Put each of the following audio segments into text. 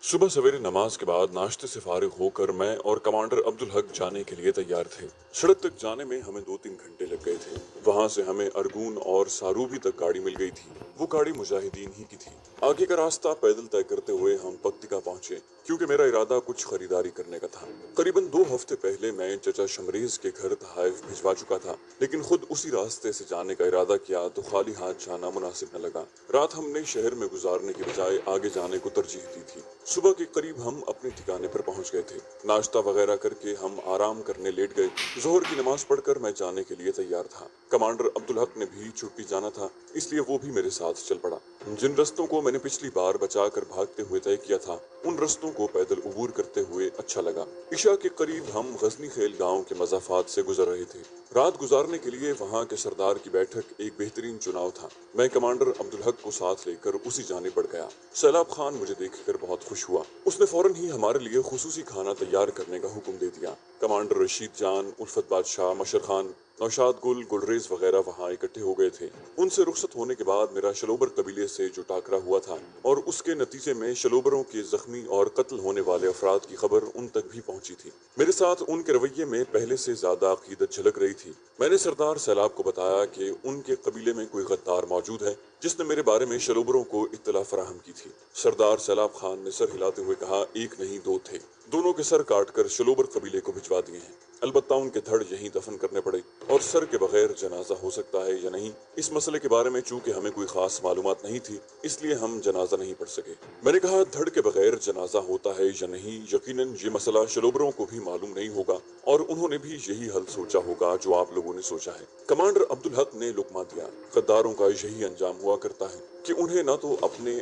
सुबह सवेरे नमाज के बाद नाश्ते से फारिग होकर मैं और कमांडर अब्दुल हक जाने के लिए तैयार थे। सड़क तक जाने में हमें 2-3 घंटे लग गए थे। वहां से हमें अरगून और सारूबी तक गाड़ी मिल गई थी। वो गाड़ी मुजाहिदीन ही की थी। आगे का रास्ता पैदल तय करते हुए हम पक्तिका पहुंचे, क्योंकि मेरा इरादा कुछ खरीदारी करने का था। करीबन 2 हफ्ते पहले मैं चचा शमरेज के घर तहाइफ भिजवा चुका था, लेकिन खुद उसी रास्ते से जाने का इरादा किया तो खाली हाथ जाना मुनासिब न लगा। रात हमने शहर में गुजारने की बजाय आगे जाने को तरजीह दी थी। सुबह के करीब हम अपने ठिकाने पर पहुंच गए थे। नाश्ता वगैरह करके हम आराम करने लेट गए। जोहर की नमाज पढ़कर मैं जाने के लिए तैयार था। कमांडर अब्दुल हक ने भी छुट्टी जाना था, इसलिए वो भी मेरे साथ चल पड़ा। जिन रस्तों को मैंने पिछली बार बचाकर भागते हुए तय किया था, उन रस्तों को पैदल उबूर करते हुए अच्छा लगा। इशा के करीब हम गजनी खेल गांव के मज़ाफात से गुजर रहे थे। रात गुजारने के लिए वहां के सरदार की बैठक एक बेहतरीन चुनाव था। मैं कमांडर अब्दुल हक को साथ लेकर उसी जाने बढ़ गया। सैलाब खान मुझे देखकर बहुत खुश हुआ। उसने फौरन ही हमारे लिए खुसूसी खाना तैयार करने का हुक्म दे दिया। कमांडर रशीद जान, उल्फत बादशाह, मशर खान, नौशाद गुल, गुलरेज वगैरह वहाँ इकट्ठे हो गए थे। उनसे रुखसत होने के बाद मेरा शलोबर कबीले से जो टाकरा हुआ था और उसके नतीजे में शलोबरों के जख्मी और कत्ल होने वाले अफराद की खबर उन तक भी पहुंची थी। मेरे साथ उनके रवैये में पहले से ज्यादा अकीदत झलक रही थी। मैंने सरदार सैलाब को बताया कि उनके कबीले में कोई गद्दार मौजूद है जिसने मेरे बारे में शलोबरों को इत्तला फराहम की थी। सरदार सैलाब खान ने सर हिलाते हुए कहा, एक नहीं 2 थे। दोनों के सर काटकर शलोबर कबीले को भिजवा दिए हैं। अलबत्ता उनके धड़ यहीं दफन करने पड़े, और सर के बगैर जनाजा हो सकता है या नहीं, इस मसले के बारे में चूंकि हमें कोई खास मालूमात नहीं थी, इसलिए हम जनाजा नहीं पढ़ सके। मैंने कहा, धड़ के बगैर जनाजा होता है या नहीं, यकीनन ये मसला शलोबरों को भी मालूम नहीं होगा, और उन्होंने भी यही हल सोचा होगा जो आप लोगों ने सोचा है। कमांडर अब्दुल हक ने लुकमा दिया। गद्दारों का यही अंजाम हुआ करता है कि उन्हें न तो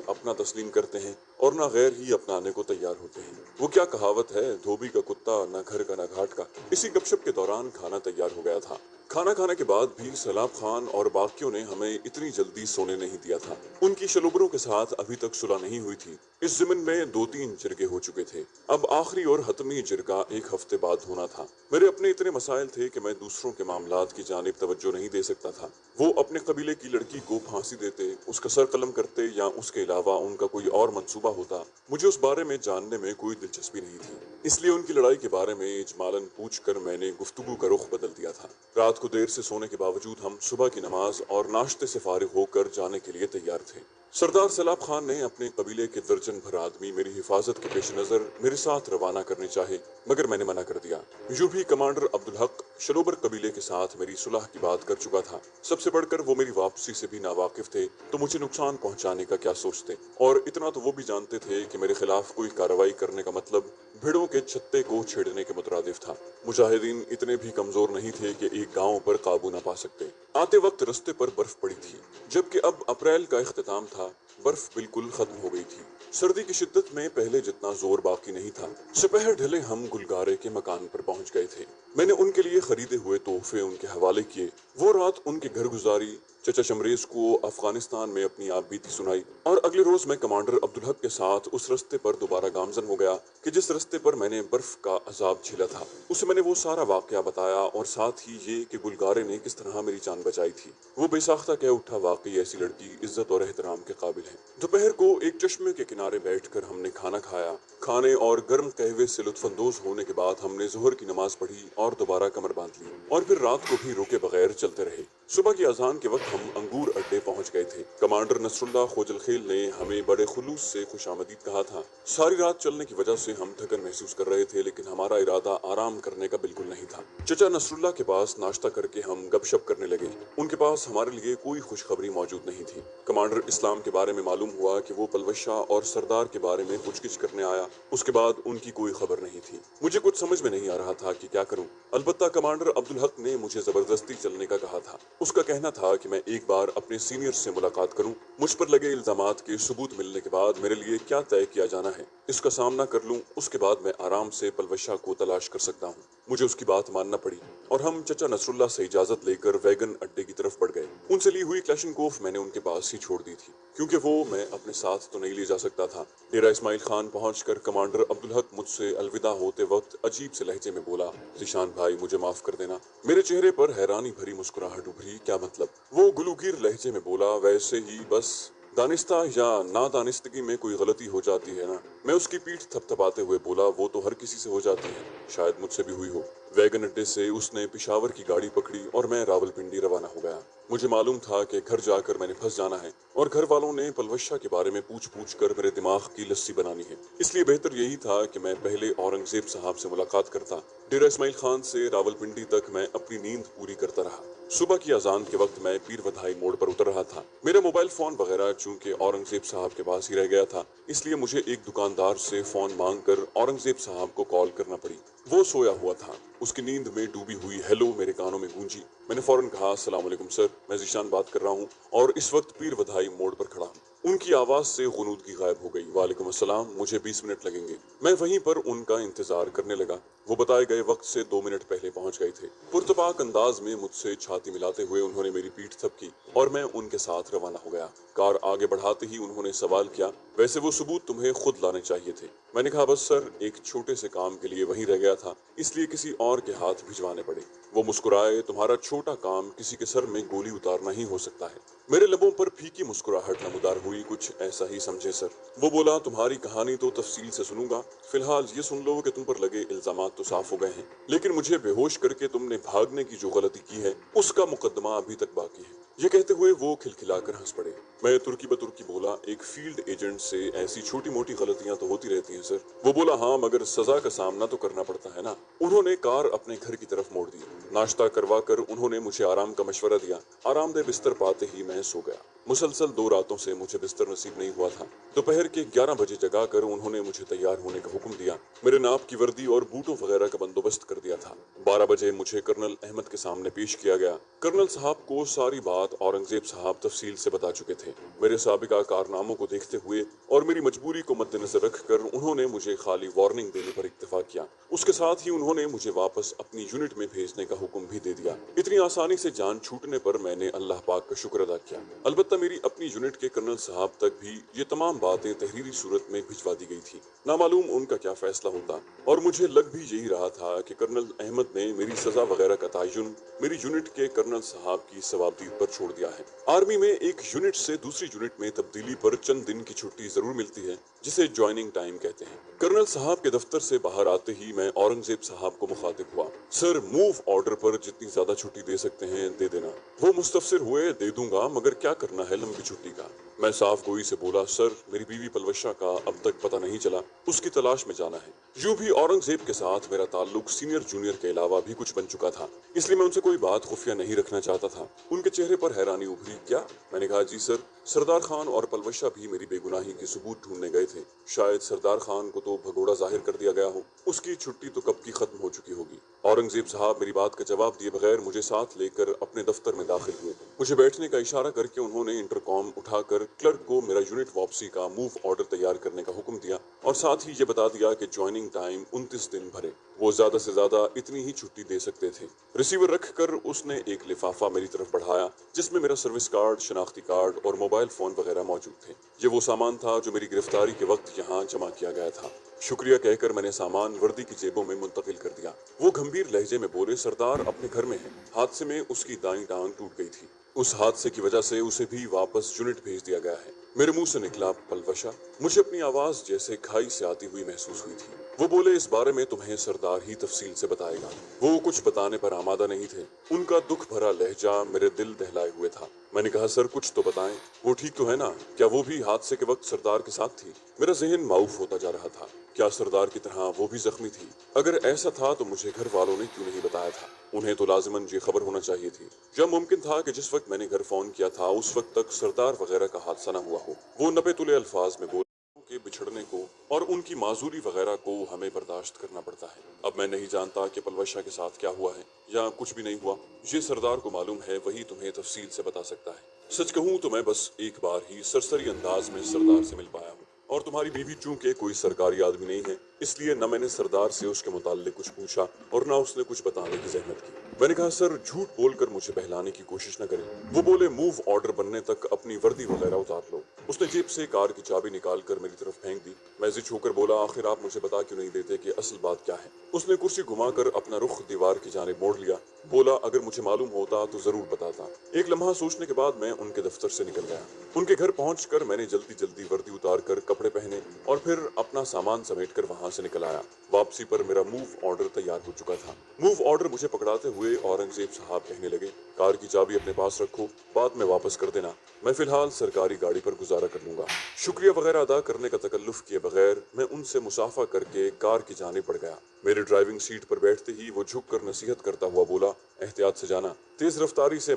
अपना तस्लीम करते हैं और न गैर ही अपनाने को तैयार होते हैं। वो क्या कहावत है, धोबी का कुत्ता न घर का न घाट का। इसी गपशप के दौरान खाना तैयार हो गया था। खाना खाने के बाद भी सैलाब खान और बाकियों ने हमें इतनी जल्दी सोने नहीं दिया था। उनकी शलोबरों के साथ अभी तक सुलह नहीं हुई थी। इस ज़िमन में 2-3 जिरगे हो चुके थे। अब आखिरी और हतमी जिरगा 1 हफ्ते बाद होना था। मेरे अपने इतने मसाइल थे कि मैं दूसरों के मामलात की जानिब तवज्जो नहीं दे सकता था। वो अपने कबीले की लड़की को फांसी देते, उसका सर कलम करते, या उसके अलावा उनका कोई और मंसूबा होता, मुझे उस बारे में जानने में कोई दिलचस्पी नहीं थी। इसलिए उनकी लड़ाई के बारे में इजमालन पूछकर मैंने गुफ्तगू का रुख बदल दिया था। रात को देर से सोने के बावजूद हम सुबह की नमाज और नाश्ते से फारिग होकर जाने के लिए तैयार थे। सरदार सैलाब खान ने अपने कबीले के दर्जन भर आदमी मेरी हिफाजत के पेश नजर मेरे साथ रवाना करने चाहे, मगर मैंने मना कर दिया। यूं भी कमांडर अब्दुल हक शलोबर कबीले के साथ मेरी सुलह की बात कर चुका था। सबसे बढ़कर वो मेरी वापसी से भी नावाकिफ थे, तो मुझे नुकसान पहुंचाने का क्या सोचते। और इतना तो वो भी जानते थे कि मेरे खिलाफ कोई कार्रवाई करने का मतलब भेड़ों के छत्ते को छेड़ने के मुतरादिफ था। मुजाहिदीन इतने भी कमजोर नहीं थे कि एक गांव पर काबू न पा सकते। आते वक्त रस्ते पर बर्फ पड़ी थी, जबकि अब अप्रैल का इख्तिताम था। बर्फ बिल्कुल खत्म हो गई थी। सर्दी की शिद्दत में पहले जितना जोर बाकी नहीं था। दोपहर ढले हम गुलगारे के मकान पर पहुंच गए थे। मैंने उनके लिए खरीदे हुए तोहफे उनके हवाले किए। वो रात उनके घर गुजारी, चचा शमरेज को अफगानिस्तान में अपनी आप बीती सुनाई, और अगले रोज मैं कमांडर अब्दुल हक के साथ उस रस्ते पर दोबारा गामजन हो गया कि जिस रस्ते पर मैंने बर्फ का अजाब झेला था। उसे मैंने वो सारा वाकया बताया, और साथ ही ये कि गुलगारे ने किस तरह मेरी जान बचाई थी। वो बेसाख्ता कह उठा, वाकई ऐसी लड़की इज्जत और एहतराम के काबिल है। दोपहर को एक चश्मे के किनारे बैठकर हमने खाना खाया। खाने और गर्म कहवे से लुत्फानंदोज होने के बाद हमने जोहर की नमाज पढ़ी और दोबारा कमर बांध ली, और फिर रात को भी रुके बगैर चलते रहे। सुबह की अजान के वक्त हम अंगूर अड्डे पहुंच गए थे। कमांडर नसरुल्लाह खोजल खेल ने हमें बड़े खुलूस से खुशामदीद कहा था। सारी रात चलने की वजह से हम थकन महसूस कर रहे थे, लेकिन हमारा इरादा आराम करने का बिल्कुल नहीं था। चचा नसरुल्लाह के पास नाश्ता करके हम गपशप करने लगे। उनके पास हमारे लिए कोई खुशखबरी मौजूद नहीं थी। कमांडर इस्लाम के बारे में मालूम हुआ कि वो पलवशा और सरदार के बारे में पूछगिछ करने आया। उसके बाद उनकी कोई खबर नहीं थी। मुझे कुछ समझ में नहीं आ रहा था कि क्या करूं। अलबत्ता कमांडर अब्दुल हक ने मुझे जबरदस्ती चलने का कहा था। उसका कहना था कि मैं एक बार अपने सीनियर से मुलाकात करूं, मुझ पर लगे इल्जामात के सबूत मिलने के बाद मेरे लिए क्या तय किया जाना है, इसका सामना कर लूं, उसके बाद मैं आराम से पलवशा को तलाश कर सकता हूं। मुझे उसकी बात मानना पड़ी, और हम चचा नसरुल्लाह से इजाजत लेकर वैगन अड्डे की तरफ बढ़ गए। उनसे ली हुई क्लैशनकोफ मैंने उनके पास ही छोड़ दी थी, क्योंकि वो मैं अपने साथ तो नहीं ले जा सकता था। डेरा इस्माइल खान पहुंचकर कमांडर अब्दुल हक मुझसे अलविदा होते वक्त अजीब से लहजे में बोला, ज़ीशान भाई, मुझे माफ कर देना। मेरे चेहरे पर हैरानी भरी मुस्कुराहट उभरी। क्या मतलब? वो गुलूगीर लहजे में बोला, वैसे ही बस दानिस्ता या नादानिस्तगी में कोई गलती हो जाती है ना। मैं उसकी पीठ थपथपाते हुए बोला, वो तो हर किसी से हो जाती है, शायद मुझसे भी हुई हो। वैगन अड्डे से उसने पिशावर की गाड़ी पकड़ी और मैं रावलपिंडी रवाना हो गया। मुझे मालूम था कि घर जाकर मैंने फंस जाना है और घर वालों ने पलवशा के बारे में पूछ पूछ कर मेरे दिमाग की लस्सी बनानी है। इसलिए बेहतर यही था कि मैं पहले औरंगजेब साहब से मुलाकात करता। डेरा इस्माइल खान से रावलपिंडी तक मैं अपनी नींद पूरी करता रहा। सुबह की अजान के वक्त मैं पीर वधाई मोड़ पर उतर रहा था। मेरा मोबाइल फोन वगैरह चूंकि औरंगजेब साहब के पास ही रह गया था, इसलिए मुझे एक दुकानदार से फोन मांगकर औरंगजेब साहब को कॉल करना पड़ी। वो सोया हुआ था। उसकी नींद में डूबी हुई हेलो मेरे कानों में गूंजी। मैंने फौरन कहा, अस्सलाम वालेकुम सर, मैं जीशान बात कर रहा हूँ और इस वक्त पीर वधाई मोड़ पर खड़ा हूँ। उनकी आवाज से गुनूदगी गायब हो गई। वालेकुम अस्सलाम, मुझे 20 मिनट लगेंगे। मैं वहीं पर उनका इंतजार करने लगा। वो बताए गए वक्त से 2 मिनट पहले पहुंच गए थे। पुरतपाक अंदाज में मुझसे छाती मिलाते हुए उन्होंने मेरी पीठ थपकी और मैं उनके साथ रवाना हो गया। कार आगे बढ़ाते ही उन्होंने सवाल किया, वैसे वो सबूत तुम्हें खुद लाने चाहिए थे। मैंने कहा, बस सर, एक छोटे से काम के लिए वहीं रह गया था, इसलिए किसी और के हाथ भिजवाने पड़े। वो मुस्कुराए, तुम्हारा छोटा काम किसी के सर में गोली उतारना ही हो सकता है। मेरे लबों पर फीकी मुस्कुराहट नमूदार हुई। कुछ ऐसा ही समझे सर। वो बोला, तुम्हारी कहानी तो तफसील से सुनूंगा, फिलहाल ये सुन लो कि तुम पर लगे इल्जामात तो साफ हो गए हैं, लेकिन मुझे बेहोश करके तुमने भागने की जो गलती की है उसका मुकदमा अभी तक बाकी है। ये कहते हुए वो खिलखिलाकर हंस पड़े। मैं तुर्की बतुर्की बोला, एक फील्ड एजेंट से ऐसी छोटी मोटी गलतियां तो होती रहती हैं सर। वो बोला, हाँ, मगर सजा का सामना तो करना पड़ता है ना। उन्होंने कार अपने घर की तरफ मोड़ दी। नाश्ता करवा कर उन्होंने मुझे आराम का मशवरा दिया। आरामदेह बिस्तर पाते ही मैं सो गया। मुसलसल 2 रातों से मुझे बिस्तर नसीब नहीं हुआ था। दोपहर के 11 बजे जगा कर उन्होंने मुझे तैयार होने का हुक्म दिया। मेरे नाप की वर्दी और बूटों वगैरह का बंदोबस्त कर दिया था। 12 बजे मुझे कर्नल अहमद के सामने पेश किया गया। कर्नल साहब को सारी बात औरंगजेब साहब तफसील से बता चुके थे। मेरे साबिका कारनामों को देखते हुए और मेरी मजबूरी को मद्देनजर रखकर उन्होंने मुझे खाली वार्निंग देने पर इक्तफा किया। उसके साथ ही उन्होंने मुझे वापस अपनी यूनिट में भेजने का हुक्म भी दे दिया। इतनी आसानी से जान छूटने पर मैंने अल्लाह पाक का शुक्र अदा किया। अलबत्ता मेरी अपनी यूनिट के कर्नल साहब तक भी ये तमाम बातें तहरीरी सूरत में भिजवा दी गई थी। नामालूम उनका क्या फैसला होता, और मुझे लग भी यही रहा था कि कर्नल अहमद ने मेरी सजा वगैरह का तयन मेरी यूनिट के कर्नल साहब की सवाबदीद पर छोड़ दिया है। आर्मी में एक यूनिट से दूसरी यूनिट में तब्दीली पर चंद दिन की छुट्टी जरूर मिलती है, जिसे ज्वाइनिंग टाइम कहते हैं। कर्नल साहब के दफ्तर से बाहर आते ही मैं औरंगजेब साहब को मुखातिब हुआ। सर, मूव ऑर्डर पर जितनी ज्यादा छुट्टी दे सकते हैं दे देना। वो मुस्तफसिर हुए, दे दूंगा, मगर क्या करना है लंबी छुट्टी का। मैं साफ गोई से बोला, सर, मेरी बीवी पलवशा का अब तक पता नहीं चला, उसकी तलाश में जाना है। यूं भी औरंगजेब के साथ मेरा ताल्लुक सीनियर जूनियर के अलावा भी कुछ बन चुका था, इसलिए मैं उनसे कोई बात खुफिया नहीं रखना चाहता था। उनके चेहरे पर हैरानी उभरी। क्या? मैंने कहा, जी सर, सरदार खान और पलवशा भी मेरी बेगुनाही के सबूत ढूंढने गए थे। शायद सरदार खान को तो भगोड़ा जाहिर कर दिया गया हो, उसकी छुट्टी तो कब की खत्म हो चुकी होगी। औरंगजेब साहब मेरी बात का जवाब दिए बगैर मुझे साथ लेकर अपने दफ्तर में दाखिल हुए। मुझे बैठने का इशारा करके उन्होंने इंटरकॉम उठाकर क्लर्क को मेरा यूनिट वापसी का मूव ऑर्डर तैयार करने का हुक्म दिया और साथ ही ये बता दिया कि ज्वाइनिंग टाइम 29 दिन भरे। वो ज्यादा से ज्यादा इतनी ही छुट्टी दे सकते थे। रिसीवर रखकर उसने एक लिफाफा मेरी तरफ बढ़ाया जिसमें मेरा सर्विस कार्ड, शनाख्ती कार्ड और मोबाइल फोन वगैरह मौजूद थे। ये वो सामान था जो मेरी गिरफ्तारी के वक्त यहाँ जमा किया गया था। शुक्रिया कहकर मैंने सामान वर्दी की जेबों में मुंतकिल कर दिया। वो गंभीर लहजे में बोले, सरदार अपने घर में है, हादसे में उसकी दाईं टांग टूट गई थी, उस हादसे की वजह से उसे भी वापस यूनिट भेज दिया गया है। मेरे मुंह से निकला, पलवशा। मुझे अपनी आवाज जैसे खाई से आती हुई महसूस हुई थी। वो बोले, इस बारे में तुम्हें सरदार ही तफसील से बताएगा। वो कुछ बताने पर आमादा नहीं थे। उनका दुख भरा लहजा मेरे दिल दहलाए हुए था। मैंने कहा, सर, कुछ तो बताएं। वो ठीक तो है ना? क्या वो भी हादसे के वक्त सरदार के साथ थी? मेरा जहन माऊफ होता जा रहा था। क्या सरदार की तरह वो भी जख्मी थी? अगर ऐसा था तो मुझे घर वालों ने क्यों नहीं बताया था? उन्हें तो लाजिमन ये खबर होना चाहिए थी। जब मुमकिन था कि जिस वक्त मैंने घर फोन किया था उस वक्त तक सरदार वगैरह का हादसा न हुआ हो। वो नपे तुले अल्फाज में बोले के बिछड़ने को और उनकी माजूरी वगैरह को हमें बर्दाश्त करना पड़ता है। अब मैं नहीं जानता कि पलवशा के साथ क्या हुआ है या कुछ भी नहीं हुआ। ये सरदार को मालूम है, वही तुम्हें तफसील से बता सकता है। सच कहूँ तो मैं बस एक बार ही सरसरी अंदाज में सरदार से मिल पाया हूँ, और तुम्हारी बीवी चूंकि कोई सरकारी आदमी नहीं है, इसलिए न मैंने सरदार से उसके मुताल्लिक कुछ पूछा और न उसने कुछ बताने की जहमत की। मैंने कहा, सर, झूठ बोलकर मुझे बहलाने की कोशिश न करें। वो बोले, मूव ऑर्डर बनने तक अपनी वर्दी वगैरह उतार लो। उसने जेब से कार की चाबी निकाल कर मेरी तरफ फेंक दी। मैं जिद होकर बोला, आखिर आप मुझे बता क्यों नहीं देते कि असल बात क्या है? उसने कुर्सी घुमाकर अपना रुख दीवार की जानिब मोड़ लिया। बोला, अगर मुझे मालूम होता तो जरूर बताता। एक लम्हा सोचने के बाद मैं उनके दफ्तर से निकल गया। उनके घर पहुंचकर मैंने जल्दी जल्दी वर्दी उतार कर कपड़े पहने और फिर अपना सामान समेट कर वहां से निकल आया। वापसी पर मेरा मूव ऑर्डर तैयार हो चुका था। मूव ऑर्डर मुझे पकड़ाते हुए औरंगजेब साहब कहने लगे, कार की चाबी अपने पास रखो, बाद में वापस कर देना। मैं फिलहाल सरकारी गाड़ी पर गुजारा कर लूंगा। शुक्रिया वगैरह अदा करने का तकल्लुफ किए बगैर मैं उनसे मुसाफा करके कार की जानिब बढ़ गया। मेरी ड्राइविंग सीट पर बैठते ही वो झुक कर नसीहत करता हुआ बोला, एहतियात से जाना, तेज रफ्तारी से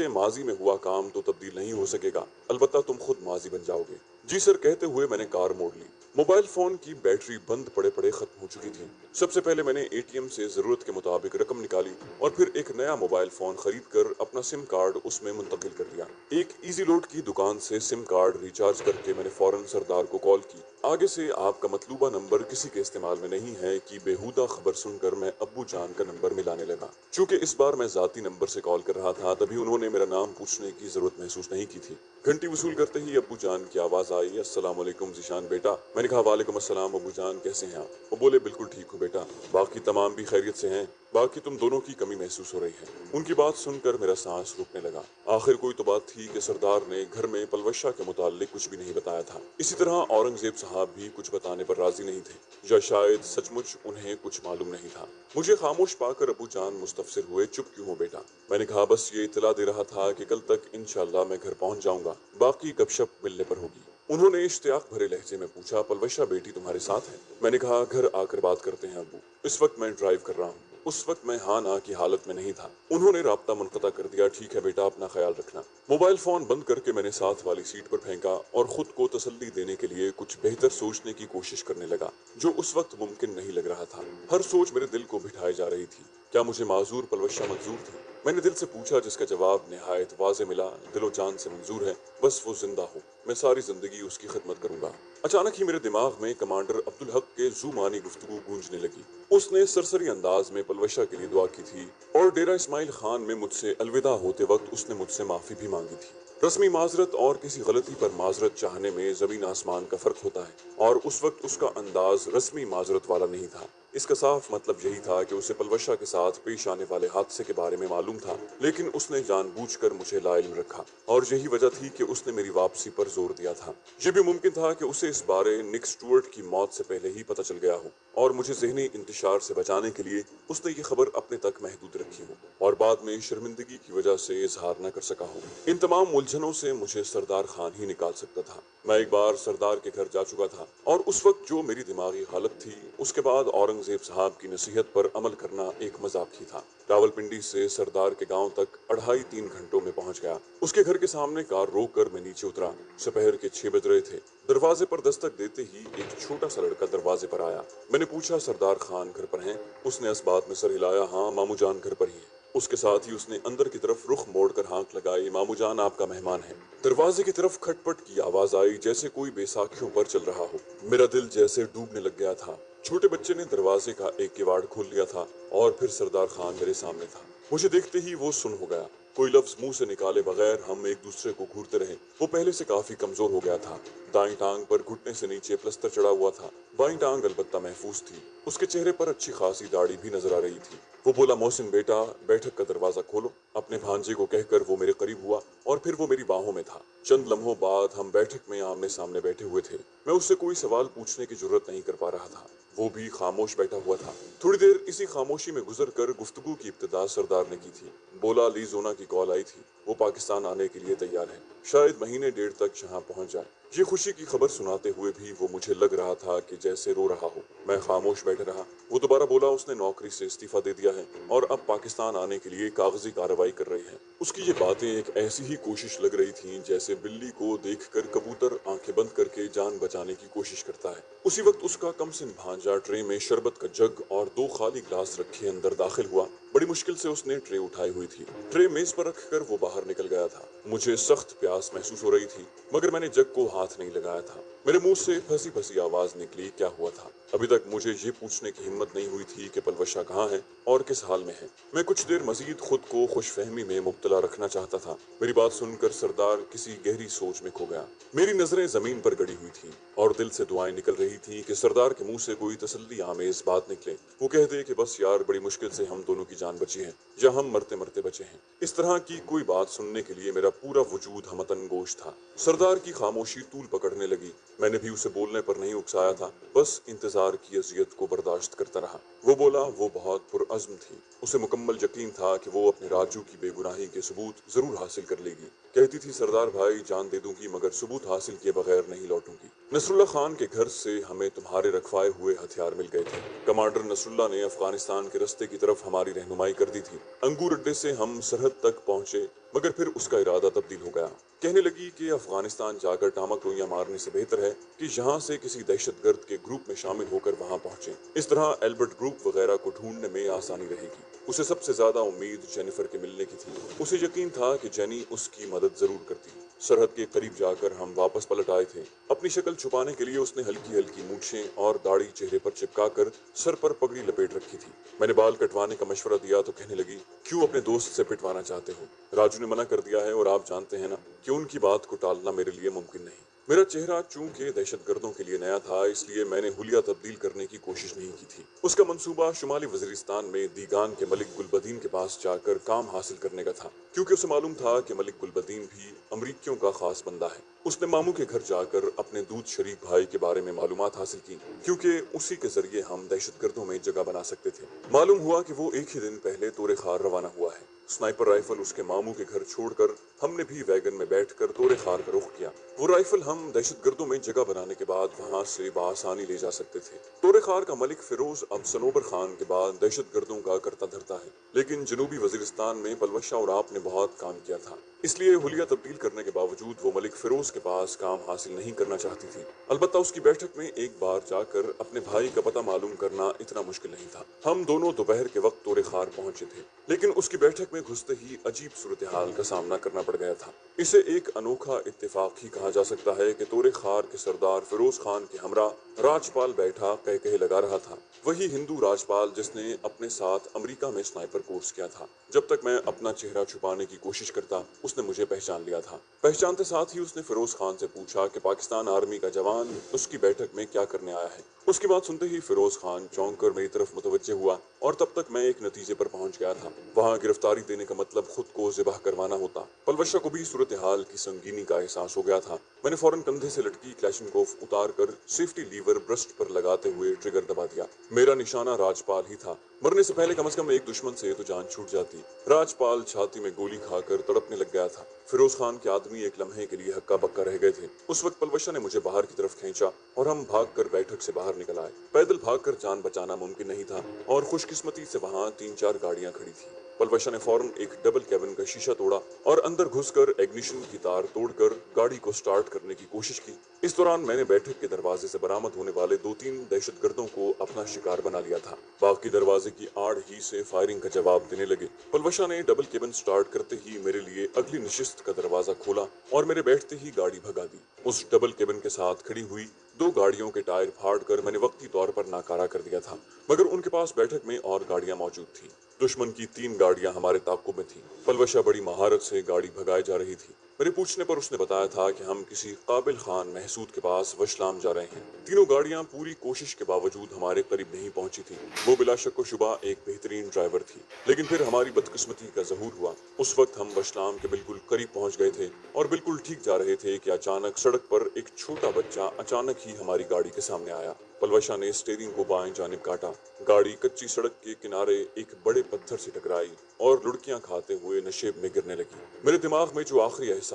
माजी में हुआ काम तो तब्दील नहीं हो सकेगा, अलबत्ता तुम खुद माजी बन जाओगे। जी सर कहते हुए मैंने कार मोड़ ली। मोबाइल फोन की बैटरी बंद पड़े पड़े खत्म हो चुकी थी। सबसे पहले मैंने एटीएम से जरूरत के मुताबिक रकम निकाली और फिर एक नया मोबाइल फोन खरीद कर अपना सिम कार्ड उसमें मुंतकिल कर दिया। एक इजी लोड की दुकान से सिम कार्ड रिचार्ज करके मैंने फौरन सरदार को कॉल की। आगे से आपका मतलूबा नंबर किसी के इस्तेमाल में नहीं है कि बेहुदा खबर सुनकर मैं अब्बू जान का नंबर मिलाने लगा। चूंकि इस बार मैं जाती नंबर से कॉल कर रहा था, तभी उन्होंने मेरा नाम पूछने की जरूरत महसूस नहीं की थी। घंटी वसूल करते ही अब्बू जान की आवाज आई, अस्सलाम वालेकुम जीशान बेटा। मैंने कहा, वालेकुम अस्सलाम अब्बू जान, कैसे हैं आप? वो बोले, बिल्कुल ठीक हूँ बेटा, बाकी तमाम भी खैरियत से हैं, बाकी तुम दोनों की कमी महसूस हो रही है। उनकी बात सुनकर मेरा सांस रुकने लगा। आखिर कोई तो बात थी कि सरदार ने घर में पलवशा के मुतालिक कुछ भी नहीं बताया था। इसी तरह औरंगजेब साहब भी कुछ बताने पर राजी नहीं थे, या शायद सचमुच उन्हें कुछ मालूम नहीं था। मुझे खामोश पाकर अबू जान मुस्तफसिर हुए, चुप क्यों हो बेटा? मैंने कहा, बस ये इत्तला दे रहा था कि कल तक इंशाल्लाह मैं घर पहुंच जाऊंगा, बाकी गपशप मिलने पर होगी। उन्होंने इश्तियाक भरे लहजे में पूछा, पलवशा बेटी तुम्हारे साथ है? मैंने कहा, घर आकर बात करते हैं अब्बू, इस वक्त मैं ड्राइव कर रहा हूँ। उस वक्त मैं हाँ ना की हालत में नहीं था। उन्होंने राब्ता मुनक़ता कर दिया, ठीक है बेटा, अपना ख्याल रखना। मोबाइल फोन बंद करके मैंने साथ वाली सीट पर फेंका और खुद को तसल्ली देने के लिए कुछ बेहतर सोचने की कोशिश करने लगा, जो उस वक्त मुमकिन नहीं लग रहा था। हर सोच मेरे दिल को बिठाई जा रही थी। क्या मुझे माजूर पलवशा मंजूर थी? मैंने दिल से पूछा, जिसका जवाब निहायत वाज़े मिला, दिलो जान से मंजूर है, बस वो जिंदा हो, मैं सारी जिंदगी उसकी खिदमत करूंगा। अचानक ही मेरे दिमाग में कमांडर अब्दुल हक के जुमानी गुफ्तगू गूंजने लगी। उसने सरसरी अंदाज में पलवशा के लिए दुआ की थी और डेरा इस्माइल खान में मुझसे अलविदा होते वक्त उसने मुझसे माफी भी मांगी थी। रस्मी माजरत और किसी गलती पर माजरत चाहने में जमीन आसमान का फर्क होता है, और उस वक्त उसका अंदाज रस्मी माजरत वाला नहीं था। इसका साफ मतलब यही था कि उसे पलवशा के साथ पेश आने वाले हादसे के बारे में मालूम था, लेकिन उसने जानबूझकर मुझे लाइल्म रखा, और यही वजह थी कि उसने मेरी वापसी पर जोर दिया था। ये भी मुमकिन था कि उसे इस बारे निक स्टुअर्ट की मौत से पहले ही पता चल गया हो, और मुझे ज़हनी इंतशार से बचाने के लिए उसने ये खबर अपने तक महदूद रखी हो और बाद में शर्मिंदगी की वजह से इजहार न कर सका हो। इन तमाम उलझनों से मुझे सरदार खान ही निकाल सकता था। मैं एक बार सरदार के घर जा चुका था, और उस वक्त जो मेरी दिमागी हालत थी, उसके बाद औरंगजेब साहब की नसीहत पर अमल करना एक मजाक ही था। रावलपिंडी से सरदार के गांव तक 2.5-3 घंटों में पहुंच गया। उसके घर के सामने कार रोक कर मैं नीचे उतरा। दोपहर के 6 बज रहे थे। दरवाजे पर दस्तक देते ही एक छोटा सा लड़का दरवाजे पर आया। मैंने पूछा, सरदार खान घर पर हैं? उसने इस बात में सर हिलाया, हाँ मामू जान घर पर ही है। उसके साथ ही उसने अंदर की तरफ रुख मोड़कर हाँक लगाई, मामू जान आपका मेहमान है। दरवाजे की तरफ खटपट की आवाज आई, जैसे कोई बैसाखियों पर चल रहा हो। मेरा दिल जैसे डूबने लग गया था। छोटे बच्चे ने दरवाजे का एक किवाड़ खोल लिया था, और फिर सरदार खान मेरे सामने था। मुझे देखते ही वो सुन हो गया। कोई लफ्ज मुंह से निकाले बगैर हम एक दूसरे को घूरते रहे। वो पहले से काफी कमजोर हो गया था। दाईं टांग पर घुटने से नीचे प्लस्तर चढ़ा हुआ था, बाईं टांग अलबत्ता महफूज थी। उसके चेहरे पर अच्छी खासी दाढ़ी भी नजर आ रही थी। वो बोला, मोहसिन बेटा, बैठक का दरवाजा खोलो। अपने भांजे को कहकर वो मेरे करीब हुआ, और फिर वो मेरी बाहों में था। चंद लम्हों बाद हम बैठक में आमने सामने बैठे हुए थे। मैं उससे कोई सवाल पूछने की जरूरत नहीं कर पा रहा था। वो भी खामोश बैठा हुआ था। थोड़ी देर इसी खामोशी में गुजर कर गुफ्तगू की इब्तिदा सरदार ने की थी। बोला, ली जोना की कॉल आई थी, वो पाकिस्तान आने के लिए तैयार है, शायद महीने डेढ़ तक यहाँ पहुँच जाए। ये खुशी की खबर सुनाते हुए भी वो मुझे लग रहा था कि जैसे रो रहा हो। मैं खामोश बैठा रहा। वो दोबारा बोला, उसने नौकरी से इस्तीफा दे दिया है और अब पाकिस्तान आने के लिए कागजी कार्रवाई कर रही है। उसकी ये बातें एक ऐसी ही कोशिश लग रही थी जैसे बिल्ली को देखकर कबूतर आंखें बंद करके जान बचाने की कोशिश करता है। उसी वक्त उसका कमसिन भांजा ट्रे में शरबत का जग और 2 खाली गिलास रखे अंदर दाखिल हुआ। बड़ी मुश्किल से उसने ट्रे उठाई हुई थी। ट्रे मेज पर रखकर वो बाहर निकल गया था। मुझे सख्त प्यास महसूस हो रही थी, मगर मैंने जग को हाथ नहीं लगाया था। मेरे मुंह से फंसी फंसी आवाज निकली, क्या हुआ था? अभी तक मुझे ये पूछने की हिम्मत नहीं हुई थी कि पलवशा कहाँ है और किस हाल में है। मैं कुछ देर मजीद खुद को खुशफहमी में मुब्तला रखना चाहता था। मेरी बात सुनकर सरदार किसी गहरी सोच में खो गया। मेरी नजरें जमीन पर गड़ी हुई थी और दिल से दुआएं निकल रही थी कि सरदार के मुंह से कोई तसल्ली आमेज बात निकले। वो कह दे कि बस यार, बड़ी मुश्किल से हम दोनों की जान बची है, या हम मरते मरते बचे हैं। इस तरह की कोई बात सुनने के लिए मेरा पूरा वजूद हमतन गोश था। सरदार की खामोशी तूल पकड़ने लगी। मैंने भी उसे बोलने पर नहीं उकसाया था, बस इंतजार की अजियत को बर्दाश्त करता रहा। वो बोला, वो बहुत पुरअज़्म थी। उसे मुकम्मल यकीन था कि वो अपने राजू की बेगुनाही के सबूत जरूर हासिल कर लेगी। कहती थी, सरदार भाई, जान दे दूंगी मगर सबूत हासिल किए बगैर नहीं लौटूंगी। नसरुल्ला खान के घर से हमें तुम्हारे रखवाए हुए हथियार मिल गए थे। कमांडर नसरुल्ला ने अफगानिस्तान के रास्ते की तरफ हमारी रहनुमाई कर दी थी। अंगूर अड्डे से हम सरहद तक पहुंचे, मगर फिर उसका इरादा तब्दील हो गया। कहने लगी कि अफगानिस्तान जाकर टामक रोइयां मारने से बेहतर है कि यहाँ से किसी दहशतगर्द के ग्रुप में शामिल होकर वहां पहुंचे। इस तरह एल्बर्ट ग्रुप वगैरह को ढूंढने में आसानी रहेगी। उसे सबसे ज्यादा उम्मीद जेनिफर के मिलने की थी। उसे यकीन था कि जेनी उसकी मदद जरूर करती। सरहद के करीब जाकर हम वापस पलट आए थे। अपनी शक्ल छुपाने के लिए उसने हल्की हल्की मूछें और दाढ़ी चेहरे पर चिपकाकर सर पर पगड़ी लपेट रखी थी। मैंने बाल कटवाने का मशवरा दिया तो कहने लगी, क्यों अपने दोस्त से पिटवाना चाहते हो? राजू ने मना कर दिया है और आप जानते हैं ना कि उनकी बात को टालना मेरे लिए मुमकिन नहीं। मेरा चेहरा चूंकि दहशतगर्दों के लिए नया था, इसलिए मैंने हुलिया तब्दील करने की कोशिश नहीं की थी। उसका मंसूबा शुमाली वजीरिस्तान में दीगान के मलिक गुलबदीन के पास जाकर काम हासिल करने का था, क्योंकि उसे मालूम था कि मलिक गुलबदीन भी अमरीकियों का खास बंदा है। उसने मामू के घर जाकर अपने दूध शरीक भाई के बारे में मालूमात हासिल की, क्योंकि उसी के जरिए हम दहशतगर्दों में जगह बना सकते थे। मालूम हुआ कि वो एक ही दिन पहले तोरे खार रवाना हुआ है। स्नाइपर राइफल उसके मामू के घर छोड़कर हमने भी वैगन में बैठकर तोरे खार का रुख किया। वो राइफल हम दहशतगर्दों में जगह बनाने के बाद वहां से बआसानी ले जा सकते थे। तोरे खार का मलिक फिरोज अब सनोबर खान के बाद दहशतगर्दों का करता धरता है, लेकिन जनूबी वजीरिस्तान में पलवशा और आपने बहुत काम किया था, इसलिए हुलिया तब्दील करने के बावजूद वो मलिक फिरोज के पास काम हासिल नहीं करना चाहती थी। अलबत्ता उसकी बैठक में एक बार जाकर अपने भाई का पता मालूम करना इतना मुश्किल नहीं था। हम दोनों दोपहर के वक्त तोरे खार पहुंचे थे, लेकिन उसकी बैठक में घुसते ही अजीब सूरत हाल का सामना करना पड़ गया था। इसे एक अनोखा इत्तेफाक ही कहा जा सकता है कि तोरे खार के सरदार फिरोज खान के हमरा राजपाल बैठा कह कहे लगा रहा था। वही हिंदू राजपाल जिसने अपने साथ अमेरिका में स्नाइपर कोर्स किया था। जब तक मैं अपना चेहरा छुपाने की कोशिश करता, उसने मुझे पहचान लिया था। पहचानते साथ ही उसने फिरोज खान से पूछा कि पाकिस्तान आर्मी का जवान उसकी बैठक में क्या करने आया है। उसकी बात सुनते ही फिरोज खान चौंक कर मेरी तरफ मुतवज्जे हुआ, और तब तक मैं एक नतीजे पर पहुंच गया था। वहां गिरफ्तारी देने का मतलब खुद को ज़िबाह करवाना होता। पलवशा को भी सूरत हाल की संगीनी का एहसास हो गया था। मैंने फौरन कंधे से लटकी क्लैशनकोफ उतार कर सेफ्टी लीवर ब्रस्ट पर लगाते हुए ट्रिगर दबा दिया। मेरा निशाना राजपाल ही था। मरने से पहले कम से कम एक दुश्मन से तो जान छूट जाती। राजपाल छाती में गोली खाकर तड़पने लग गया था। फिरोज खान के आदमी एक लम्हे के लिए हक्का बक्का रह गए थे। उस वक्त पलवशा ने मुझे बाहर की तरफ खींचा और हम भागकर बैठक से बाहर निकल आए। पैदल भागकर जान बचाना मुमकिन नहीं था, और खुशकिस्मती से वहां 3-4 गाड़ियां खड़ी थी। पलवशा ने फौरन एक डबल कैबिन का शीशा तोड़ा और अंदर घुसकर इग्निशन की तार तोड़कर गाड़ी को स्टार्ट करने की कोशिश की। इस दौरान मैंने बैठक के दरवाजे से बरामद होने वाले 2-3 दहशतगर्दों को अपना शिकार बना लिया था। बाकी दरवाजे की आड़ ही से फायरिंग का जवाब देने लगे। पलवशा ने डबल केबिन स्टार्ट करते ही मेरे लिए अगली नशिस्त का दरवाजा खोला और मेरे बैठते ही गाड़ी भगा दी। उस डबल केबिन के साथ खड़ी हुई 2 गाड़ियों के टायर फाड़कर मैंने वक्ती तौर पर नाकारा कर दिया था, मगर उनके पास बैठक में और गाड़ियां मौजूद थी। दुश्मन की 3 गाड़ियां हमारे ताक़ुब में थी। पलवशा बड़ी महारत से गाड़ी भगाए जा रही थी। मेरे पूछने पर उसने बताया था कि हम किसी काबिल खान महसूद के पास वशलाम जा रहे हैं। तीनों गाड़ियां पूरी कोशिश के बावजूद हमारे करीब नहीं पहुंची थी। वो बिला शक व शुबा एक बेहतरीन ड्राइवर थी, लेकिन फिर हमारी बदकिस्मती का ज़हूर हुआ। उस वक्त हम वशलाम के बिल्कुल करीब पहुंच गए थे और बिल्कुल ठीक जा रहे थे कि अचानक सड़क पर एक छोटा बच्चा अचानक ही हमारी गाड़ी के सामने आया। पलवशा ने स्टीयरिंग को बाएं जानिब काटा। गाड़ी कच्ची सड़क के किनारे एक बड़े पत्थर से टकराई और लुढ़कियां खाते हुए नशेब में गिरने लगी। मेरे दिमाग में जो आखिरी एहसास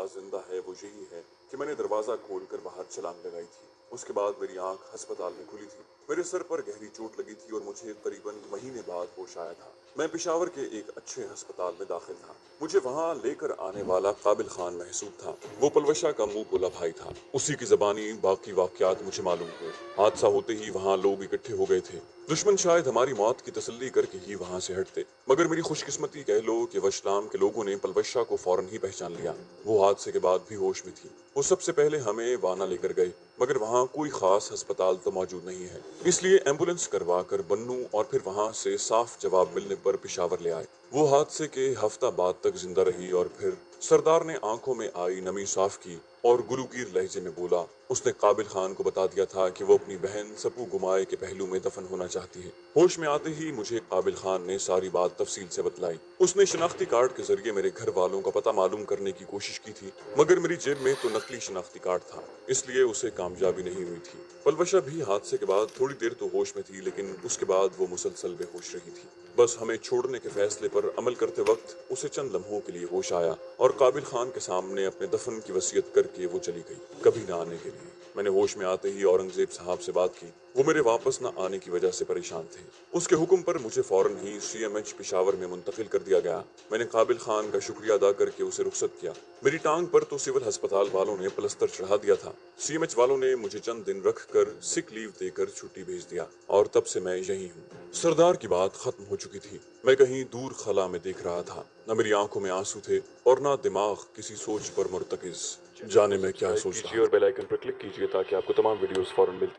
जिंदा है वो यही है کہ میں نے دروازہ کھول کر باہر چھلانگ لگائی تھی۔ اس کے بعد میری آنکھ ہسپتال میں کھلی تھی۔ میرے سر پر گہری چوٹ لگی تھی اور مجھے قریباً مہینے بعد ہوش آیا تھا۔ میں پشاور کے ایک اچھے ہسپتال میں داخل تھا۔ مجھے وہاں لے کر آنے والا قابل خان محسوب تھا۔ وہ پلوشہ کا منہ بولا بھائی تھا۔ اسی کی زبانی باقی واقعات مجھے معلوم ہوئے۔ حادثہ ہوتے ہی وہاں لوگ اکٹھے ہو گئے تھے۔ دشمن شاید ہماری موت کی تسلی کر کے ہی وہاں سے ہٹتے، مگر میری خوش قسمتی کہہ لو کہ وشلام کے لوگوں نے پلوشہ کو فوراً ہی پہچان لیا۔ وہ حادثے کے بعد بھی ہوش میں تھی۔ وہ سب سے پہلے ہمیں وانا لے کر گئے، مگر وہاں کوئی خاص ہسپتال تو موجود نہیں ہے، اس لیے ایمبولینس کروا کر بنوں اور پھر وہاں سے صاف جواب ملنے پر پشاور لے آئے۔ وہ حادثے کے ہفتہ بعد تک زندہ رہی اور پھر سردار نے آنکھوں میں آئی نمی صاف کی اور گلوگیر لہجے میں بولا۔ اس نے قابل خان کو بتا دیا تھا کہ وہ اپنی بہن سپو گمائے کے پہلو میں دفن ہونا چاہتی ہے۔ ہوش میں آتے ہی مجھے قابل خان نے ساری بات تفصیل سے بتلائی۔ اس نے شناختی کارڈ کے ذریعے میرے گھر والوں کا پتہ معلوم کرنے کی کوشش کی تھی، مگر میری جیب میں تو نقلی شناختی کارڈ تھا، اس لیے اسے کامیابی نہیں ہوئی تھی۔ پلوشہ بھی حادثے کے بعد تھوڑی دیر تو ہوش میں تھی، لیکن اس کے بعد وہ مسلسل بے ہوش رہی تھی۔ بس ہمیں چھوڑنے کے فیصلے پر عمل کرتے وقت اسے چند لمحوں کے لیے ہوش آیا اور قابل خان کے سامنے اپنے دفن کی وصیت کر کے وہ چلی گئی، کبھی نہ آنے کے لیے۔ میں نے ہوش میں آتے ہی اورنگزیب صاحب سے بات کی۔ وہ میرے واپس نہ آنے کی وجہ سے پریشان تھے۔ اس کے حکم پر مجھے فوراً ہی CMH پشاور میں منتقل کر دیا گیا۔ میں نے قابل خان کا شکریہ ادا کر کے اسے رخصت کیا۔ میری ٹانگ پر تو سول ہسپتال والوں نے پلستر چڑھا دیا تھا۔ CMH والوں نے مجھے چند دن رکھ کر سک لیو دے کر چھٹی بھیج دیا اور تب سے میں یہی ہوں۔ سردار کی بات ختم ہو چکی تھی۔ میں کہیں دور خلا میں دیکھ رہا تھا، نہ میری آنکھوں میں آنسو تھے اور نہ دماغ کسی سوچ پر مرتکز۔ جانے میں کیا سوچ رہا ہوں۔ اور بیل آئیکن پر کلک کیجیے تاکہ آپ کو تمام ویڈیوز فوراً ملتی